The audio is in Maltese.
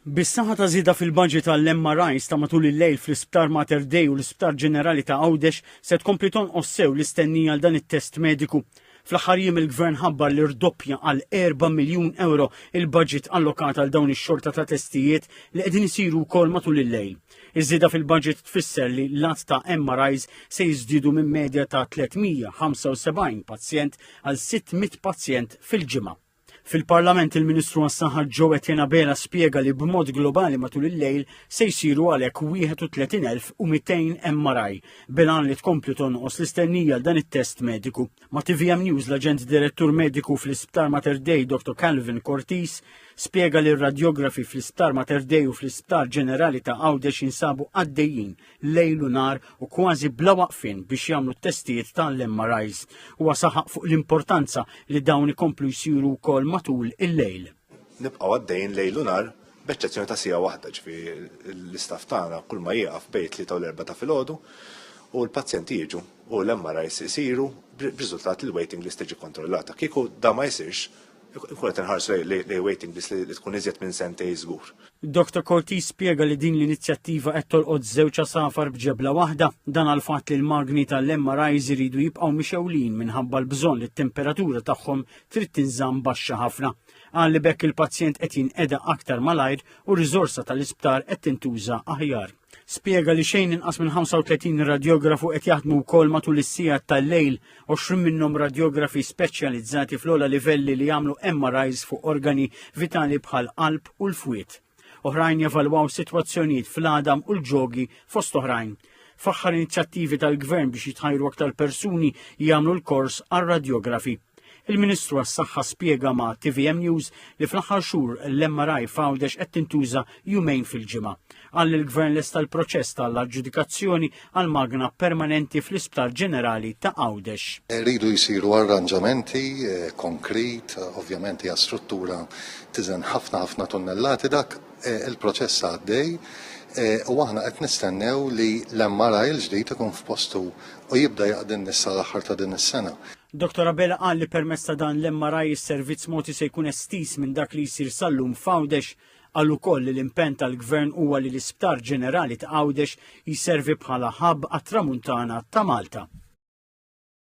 Bis-saħħa ta' żieda fil-budget tal-MRIs ta' matul il-lejl fl-Isptar Mater Dei u l-Isptar Ġenerali ta' Għawdex se tkompli tonqos sew l-istennija għal dan it-test mediku. Fl-aħħar jiem il-Gvern ħabbar li rdoppja għal 4 miljun euro il-budget allokat għal dawn ix-xorta ta' testijiet li qegħdin isiru wkoll matul il-lejl. Iż-żieda fil-budget tfisser li l-att ta' MRIs se jiżdiedu minn medja ta' 375 pazjent għal 600 pazjent fil-ġimgħa. Fil-Parlament il-Ministru għas-Saħħa Joe Etienne Bela spjega li b'mod globali matul il-lejl se jsiru għalhekk 31,200 MRI bilan li tkompli tonqos l-istennija għal dan it-test mediku. Ma' TVM News l-Aġent Direttur Mediku fl-Isptar Mater Dei Dr. Calvin Cortis spjega li r-radjografi fl-Isptar Mater Dei u fl-Isptar Ġenerali ta' Għawdex jinsabu għaddejjin lejl u nar u kważi bla waqfin biex jagħmlu t-testijiet tal-MRIs. Huwa saħaq fuq l-importanza li dawn ikomplu jsiru wkoll matul il-lejl. Nibqgħu għaddejjin lejl u nar b'eċċezzjoni ta' sija waħda, ġifieri l-istaff tagħna kull ma jieqaf bejn 3 u l-4 ta' filgħodu u l-pazjenti jiġu u l-MRIs isiru b'riżultat li l-waiting list tiġi kontrollata. Kieku da ma jsirx ikun qed inħarsu lej waiting list li tkun iżjed minn sentej żgur. Dr. Cortis spjega li din l-inizjattiva qed tolqod żewġ safar b'ġebla waħda dan għal fatt li l-magni tal-MRIs iridu jibqgħu mixewlin minħabba l-bżonn li t-temperatura tagħhom trid tinżamm baxxa ħafna. Qal li bekk il-pazjent qed jinqeda aktar malajr u r-riżorsa tal-isptar qed tintuża aħjar. Spjega li xejn inqas minn 35 radjografu qed jaħdmu wkoll matul is-sigħat tal-lejl, 20 minnhom radjografi speċjalizzati fl-ogħla livelli li jagħmlu MRIs fuq organi vitali bħal qalb u l-fwied. Oħrajn jevalwaw sitwazzjonijiet fl-għadam u l-ġogi fost oħrajn. F'aħħar inizjattivi tal-Gvern biex jitħajru aktar persuni jagħmlu l-kors għar-radjografi. Il-Ministru għas-Saħħa spjega ma' TVM News li fl-aħħar xhur l-MRI f'Għawdex qed tintuża jumejn fil-ġimgħa. Qal li l-Gvern lesta l-proċess tal-aġġudikazzjoni għal magna permanenti fl-Isptar Ġenerali ta' Għawdex. Rridu jsiru arranġamenti konkret, ovvjament hija struttura tiżen ħafna tunnellati dak il-proċess għaddej u aħna qed nistennew li l-MRI l-ġdid ikun f'postu u jibda jaqdin issa l-aħħar ta' din is-sena. Dr. Abela qal li permezz ta' dan l-MRI is-servizz moti se jkun estis minn dak li jsir sal-lum f'Għawdex qal ukoll li l-impenn tal-Gvern huwa li l-Isptar Ġenerali ta' Għawdex jisservi bħala ħabb għat-Tramuntana ta' Malta.